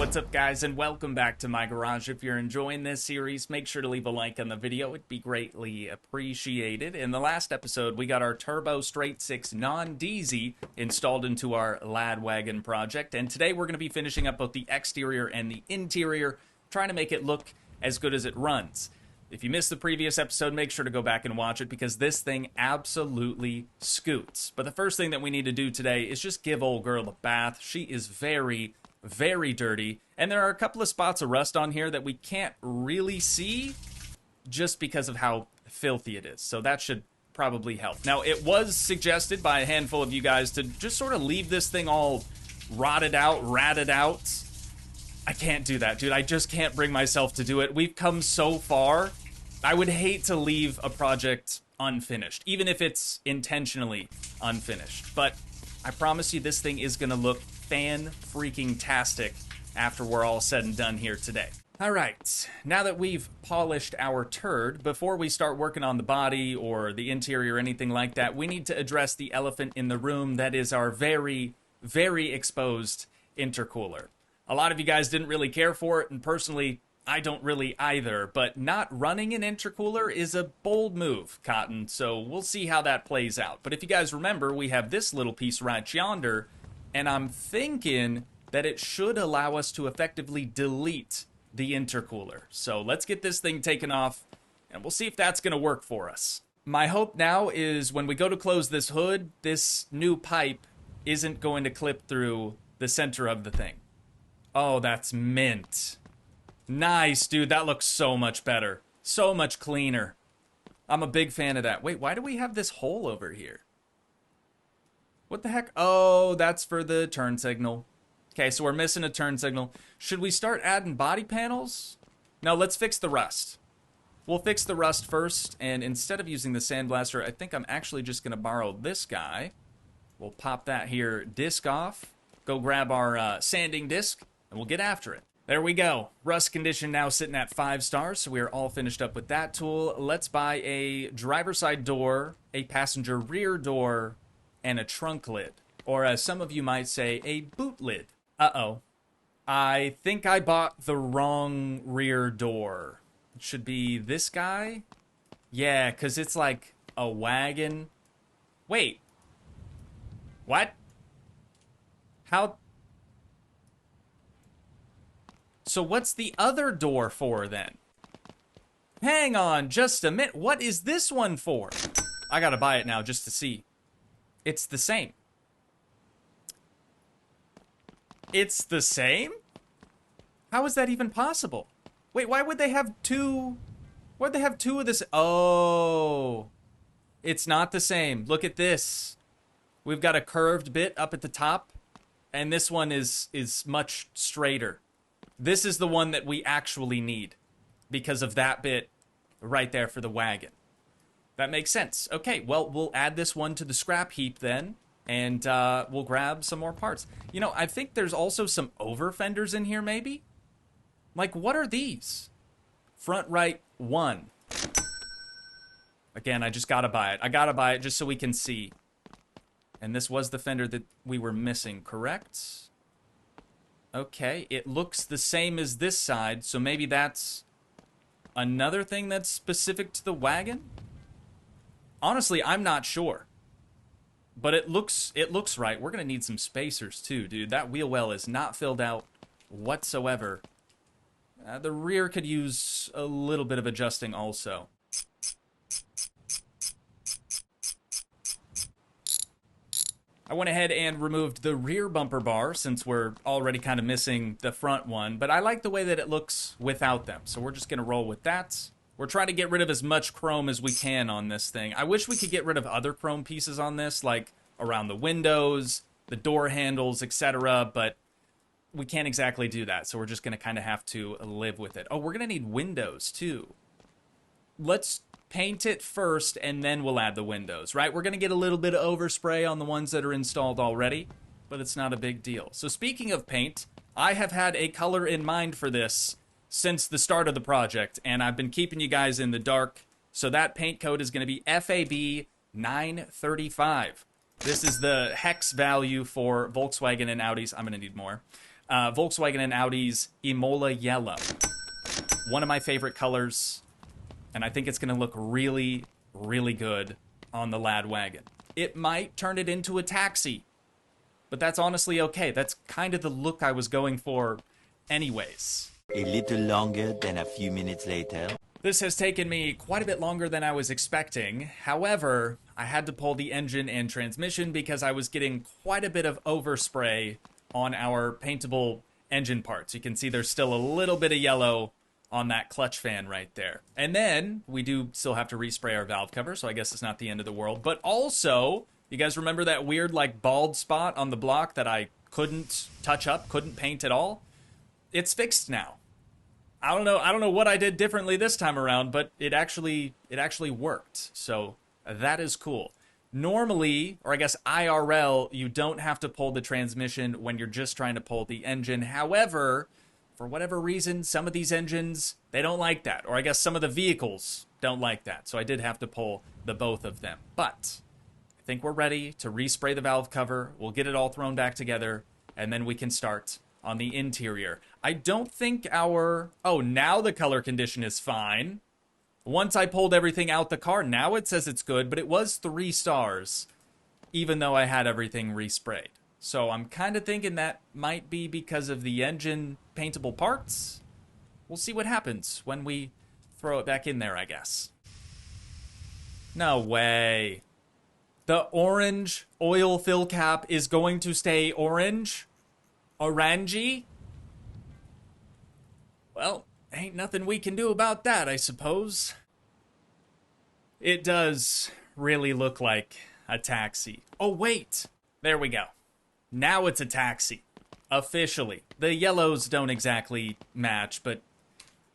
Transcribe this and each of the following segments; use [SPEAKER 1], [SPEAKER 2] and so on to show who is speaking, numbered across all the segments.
[SPEAKER 1] What's up, guys, and welcome back to my garage. If you're enjoying this series, make sure to leave a like on the video. It'd be greatly appreciated. In the last episode, we got our turbo straight six non-DZ installed into our Wagon project, and today we're going to be finishing up both the exterior and the interior, trying to make it look as good as it runs. If you missed the previous episode, make sure to go back and watch it because this thing absolutely scoots. But the first thing that we need to do today is just give old girl a bath. She is very dirty, and there are a couple of spots of rust on here that we can't really see just because of how filthy it is, so that should probably help. Now, it was suggested by a handful of you guys to just sort of leave this thing all rotted out, ratted out. I can't do that, dude. I just can't bring myself to do it. We've come so far. I would hate to leave a project unfinished, even if it's intentionally unfinished, but I promise you this thing is gonna look fan-freaking-tastic after we're all said and done here today. Alright, now that we've polished our turd, before we start working on the body or the interior or anything like that, we need to address the elephant in the room that is our very exposed intercooler. A lot of you guys didn't really care for it, and personally, I don't really either, but not running an intercooler is a bold move, Cotton, so we'll see how that plays out. But if you guys remember, we have this little piece right yonder, and I'm thinking that it should allow us to effectively delete the intercooler. So let's get this thing taken off, and we'll see if that's going to work for us. My hope now is when we go to close this hood, this new pipe isn't going to clip through the center of the thing. Oh, that's mint. Nice, dude. That looks so much better. So much cleaner. I'm a big fan of that. Wait, why do we have this hole over here? What the heck? Oh, that's for the turn signal. Okay, so we're missing a turn signal. Should we start adding body panels? No, let's fix the rust. We'll fix the rust first, and instead of using the sandblaster, I think I'm actually just going to borrow this guy. We'll pop that here disc off. Go grab our sanding disc, and we'll get after it. There we go. Rust condition now sitting at 5 stars, so we are all finished up with that tool. Let's buy a driver's side door, a passenger rear door, and a trunk lid. Or as some of you might say, a boot lid. Uh-oh. I think I bought the wrong rear door. It should be this guy? Yeah, because it's like a wagon. Wait. What? How? So what's the other door for then? Hang on just a minute. What is this one for? I gotta buy it now just to see. It's the same. It's the same? How is that even possible? Wait, why would they have two? Why'd they have two of this? Oh, it's not the same. Look at this. We've got a curved bit up at the top, and this one is much straighter. This is the one that we actually need because of that bit right there for the wagon. That makes sense. Okay, well, we'll add this one to the scrap heap then, and we'll grab some more parts. You know, I think there's also some over fenders in here, maybe? Like, what are these? Front right 1. Again, I just gotta buy it. I gotta buy it just so we can see. And this was the fender that we were missing, correct? Okay, it looks the same as this side, so maybe that's another thing that's specific to the wagon? Honestly, I'm not sure. But it looks right. We're going to need some spacers too, dude. That wheel well is not filled out whatsoever. The rear could use a little bit of adjusting also. I went ahead and removed the rear bumper bar since we're already kind of missing the front one, but I like the way that it looks without them, so we're just going to roll with that. We're trying to get rid of as much chrome as we can on this thing. I wish we could get rid of other chrome pieces on this, like around the windows, the door handles, etc., but we can't exactly do that, so we're just going to kind of have to live with it. Oh, we're going to need windows, too. Let's paint it first, and then we'll add the windows, right? We're going to get a little bit of overspray on the ones that are installed already, but it's not a big deal. So speaking of paint, I have had a color in mind for this since the start of the project, and I've been keeping you guys in the dark, so that paint code is going to be FAB 935. This is the hex value for Volkswagen and Audis. I'm going to need more. Volkswagen and Audi's Imola Yellow. One of my favorite colors, and I think it's going to look really, really good on the Lad Wagon. It might turn it into a taxi, but that's honestly okay. That's kind of the look I was going for anyways.
[SPEAKER 2] A little longer than a few minutes later.
[SPEAKER 1] This has taken me quite a bit longer than I was expecting. However, I had to pull the engine and transmission because I was getting quite a bit of overspray on our paintable engine parts. You can see there's still a little bit of yellow on that clutch fan right there. And then we do still have to respray our valve cover, so I guess it's not the end of the world. But also, you guys remember that weird like bald spot on the block that I couldn't touch up, couldn't paint at all? It's fixed now. I don't know what I did differently this time around, but it actually worked. So that is cool. Normally, or I guess IRL, you don't have to pull the transmission when you're just trying to pull the engine. However, for whatever reason, some of these engines, they don't like that. Or I guess some of the vehicles don't like that. So I did have to pull the both of them. But I think we're ready to respray the valve cover. We'll get it all thrown back together, and then we can start on the interior. I don't think our... Oh, now the color condition is fine. Once I pulled everything out the car, now it says it's good, but it was 3 stars, even though I had everything resprayed. So I'm kind of thinking that might be because of the engine paintable parts. We'll see what happens when we throw it back in there, I guess. No way. The orange oil fill cap is going to stay orange? Orangey? Well, ain't nothing we can do about that, I suppose. It does really look like a taxi. Oh, wait. There we go. Now it's a taxi. Officially. The yellows don't exactly match, but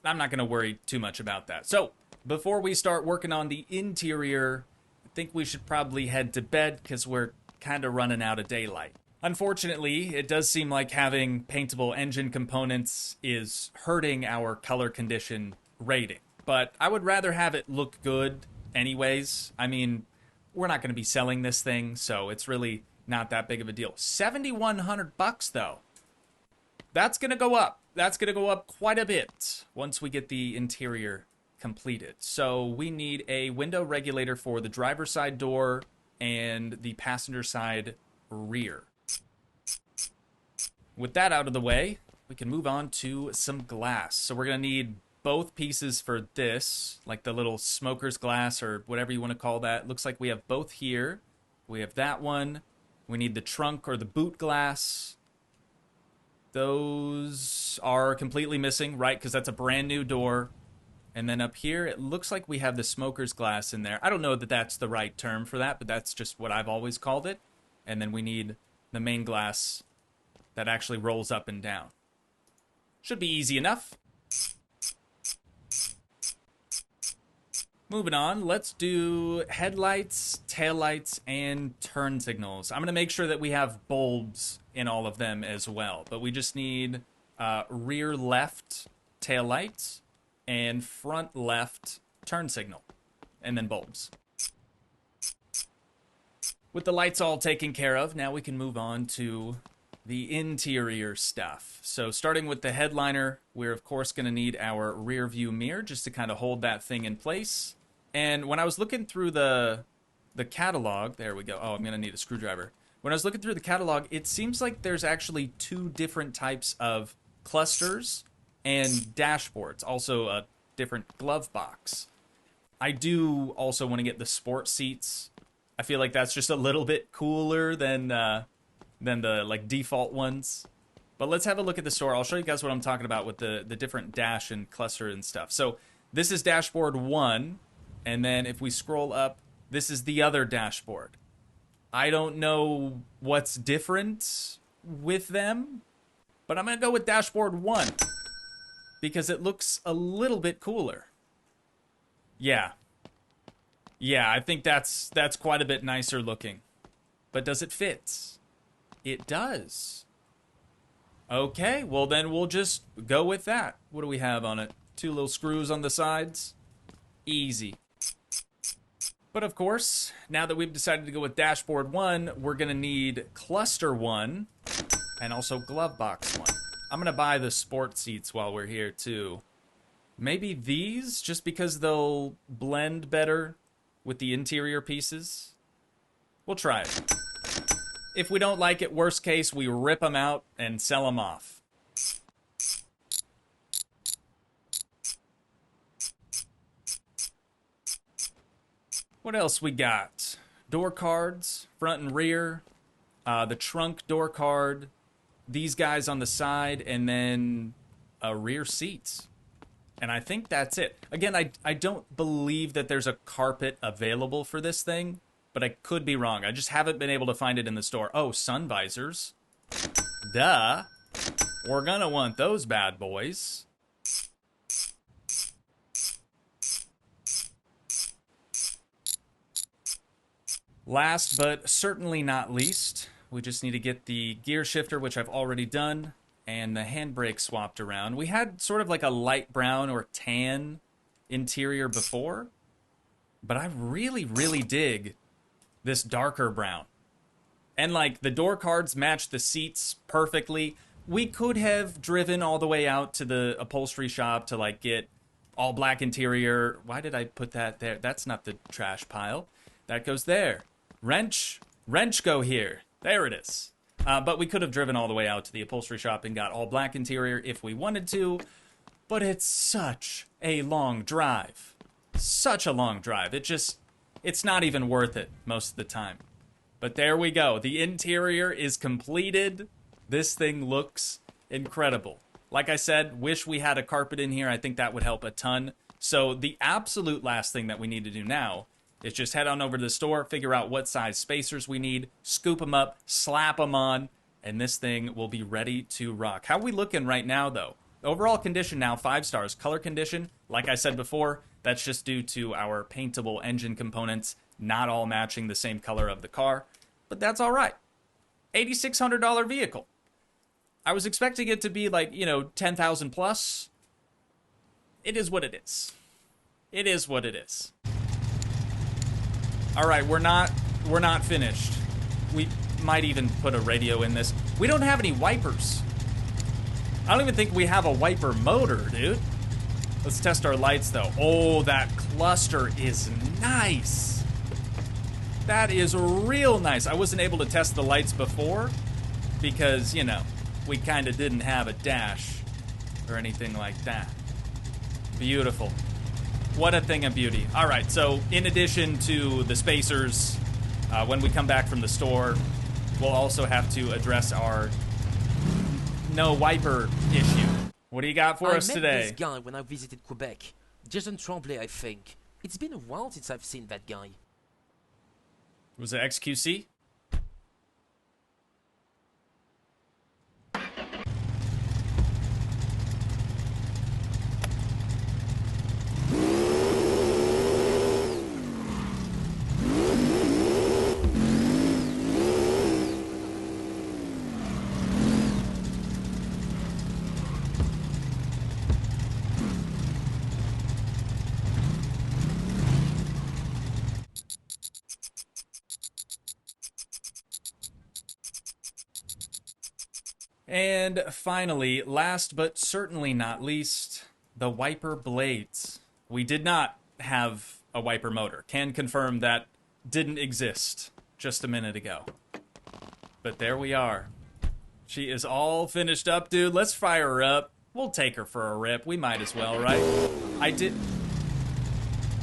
[SPEAKER 1] I'm not going to worry too much about that. So, before we start working on the interior, I think we should probably head to bed because we're kind of running out of daylight. Unfortunately, it does seem like having paintable engine components is hurting our color condition rating. But I would rather have it look good anyways. I mean, we're not going to be selling this thing, so it's really not that big of a deal. $7,100 though. That's going to go up. That's going to go up quite a bit once we get the interior completed. So we need a window regulator for the driver's side door and the passenger side rear. With that out of the way, we can move on to some glass. So we're going to need both pieces for this, like the little smoker's glass or whatever you want to call that. Looks like we have both here. We have that one. We need the trunk or the boot glass. Those are completely missing, right? Because that's a brand new door. And then up here, it looks like we have the smoker's glass in there. I don't know that that's the right term for that, but that's just what I've always called it. And then we need the main glass that actually rolls up and down. Should be easy enough. Moving on, let's do headlights, taillights, and turn signals. I'm going to make sure that we have bulbs in all of them as well. But we just need rear left taillights and front left turn signal. And then bulbs. With the lights all taken care of, now we can move on to the interior stuff. So starting with the headliner, we're of course going to need our rear view mirror just to kind of hold that thing in place. And when I was looking through the catalog, there we go. Oh, I'm going to need a screwdriver. When I was looking through the catalog, it seems like there's actually 2 different types of clusters and dashboards. Also a different glove box. I do also want to get the sport seats. I feel like that's just a little bit cooler than the like default ones. But let's have a look at the store. I'll show you guys what I'm talking about with the different dash and cluster and stuff. So this is dashboard 1, and then if we scroll up, this is the other dashboard. I don't know what's different with them, but I'm going to go with dashboard 1 because it looks a little bit cooler. Yeah, I think that's quite a bit nicer looking. But does it fit? It does. Okay, well then we'll just go with that. What do we have on it? 2 little screws on the sides. Easy. But of course, now that we've decided to go with dashboard 1, we're going to need cluster 1 and also glove box 1. I'm going to buy the sport seats while we're here, too. Maybe these, just because they'll blend better with the interior pieces. We'll try it. If we don't like it, worst case, we rip them out and sell them off. What else we got? Door cards, front and rear. The trunk door card. These guys on the side, and then rear seats. And I think that's it. Again, I don't believe that there's a carpet available for this thing, but I could be wrong. I just haven't been able to find it in the store. Oh, sun visors. Duh. We're gonna want those bad boys. Last but certainly not least, we just need to get the gear shifter, which I've already done, and the handbrake swapped around. We had sort of like a light brown or tan interior before, but I really, really dig this darker brown. And like the door cards match the seats perfectly. We could have driven all the way out to the upholstery shop to like get all black interior. Why did I put that there? That's not the trash pile. That goes there. Wrench go here. There it is. But we could have driven all the way out to the upholstery shop and got all black interior if we wanted to. But it's such a long drive. Such a long drive. It's not even worth it most of the time. But there we go. The interior is completed. This thing looks incredible. Like I said, wish we had a carpet in here. I think that would help a ton. So the absolute last thing that we need to do now is just head on over to the store, figure out what size spacers we need, scoop them up, slap them on, and this thing will be ready to rock. How are we looking right now, though? Overall condition now, 5 stars. Color condition, like I said before, that's just due to our paintable engine components not all matching the same color of the car. But that's all right. $8,600 vehicle. I was expecting it to be like, you know, 10,000 plus. It is what it is. It is what it is. All right, we're not finished. We might even put a radio in this. We don't have any wipers. I don't even think we have a wiper motor, dude. Let's test our lights, though. Oh, that cluster is nice. That is real nice. I wasn't able to test the lights before because, you know, we kind of didn't have a dash or anything like that. Beautiful. What a thing of beauty. All right, so in addition to the spacers, when we come back from the store, we'll also have to address our no wiper issue. What do you got for us today?
[SPEAKER 3] I met this guy when I visited Quebec. Jason Tremblay, I think. It's been a while since I've seen that guy.
[SPEAKER 1] Was it XQC? And finally, last but certainly not least, the wiper blades. We did not have a wiper motor. Can confirm that didn't exist just a minute ago. But there we are. She is all finished up, dude. Let's fire her up. We'll take her for a rip. We might as well, right?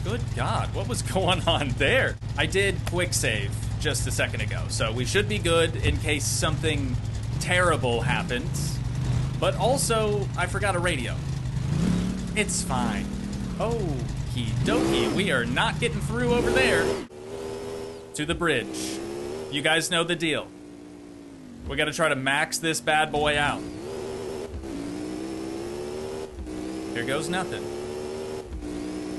[SPEAKER 1] Good God, what was going on there? I did quick save just a second ago, so we should be good in case something terrible happens. But also, I forgot a radio. It's fine. Okie dokie, we are not getting through over there to the bridge. You guys know the deal. We gotta try to max this bad boy out. Here goes nothing.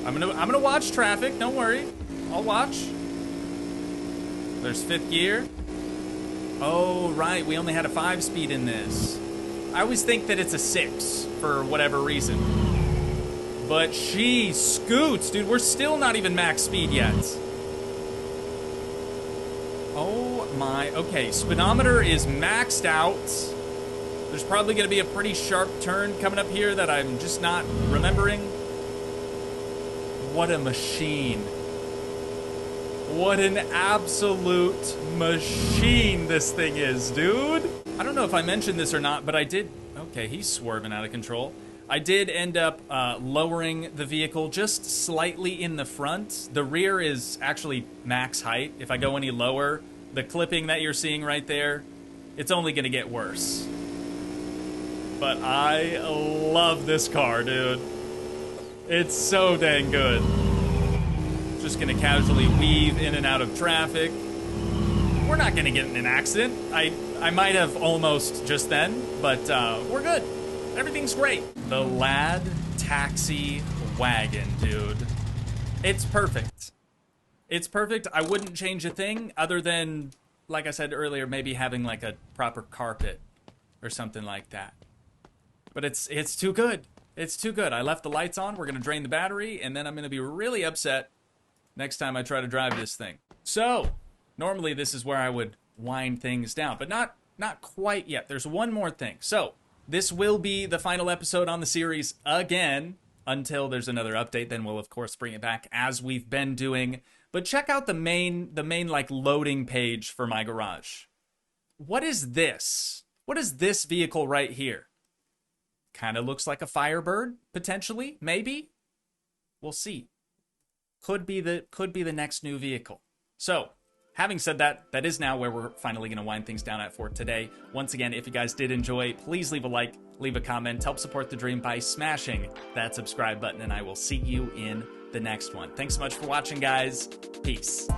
[SPEAKER 1] I'm gonna watch traffic, don't worry. I'll watch. There's 5th gear. Oh, right, we only had a 5-speed in this. I always think that it's a 6 for whatever reason. But she scoots, dude. We're still not even max speed yet. Oh my, okay, speedometer is maxed out. There's probably going to be a pretty sharp turn coming up here that I'm just not remembering. What a machine. What an absolute machine this thing is, dude. I don't know if I mentioned this or not, but I did... Okay, he's swerving out of control. I did end up lowering the vehicle just slightly in the front. The rear is actually max height. If I go any lower, the clipping that you're seeing right there, it's only going to get worse. But I love this car, dude. It's so dang good. Just going to casually weave in and out of traffic. We're not going to get in an accident. I might have almost just then, but we're good. Everything's great. The Lad Taxi Wagon, dude. It's perfect. It's perfect. I wouldn't change a thing other than, like I said earlier, maybe having like a proper carpet or something like that. But it's too good. It's too good. I left the lights on. We're going to drain the battery, and then I'm going to be really upset next time I try to drive this thing. So, normally this is where I would wind things down, but not quite yet. There's one more thing. So, this will be the final episode on the series again until there's another update. Then we'll, of course, bring it back as we've been doing. But check out the main like loading page for my garage. What is this? What is this vehicle right here? Kind of looks like a Firebird, potentially, maybe. We'll see. Could be the next new vehicle. So, having said that, that is now where we're finally going to wind things down at for today. Once again, if you guys did enjoy, please leave a like, leave a comment, help support the dream by smashing that subscribe button, and I will see you in the next one. Thanks so much for watching, guys. Peace.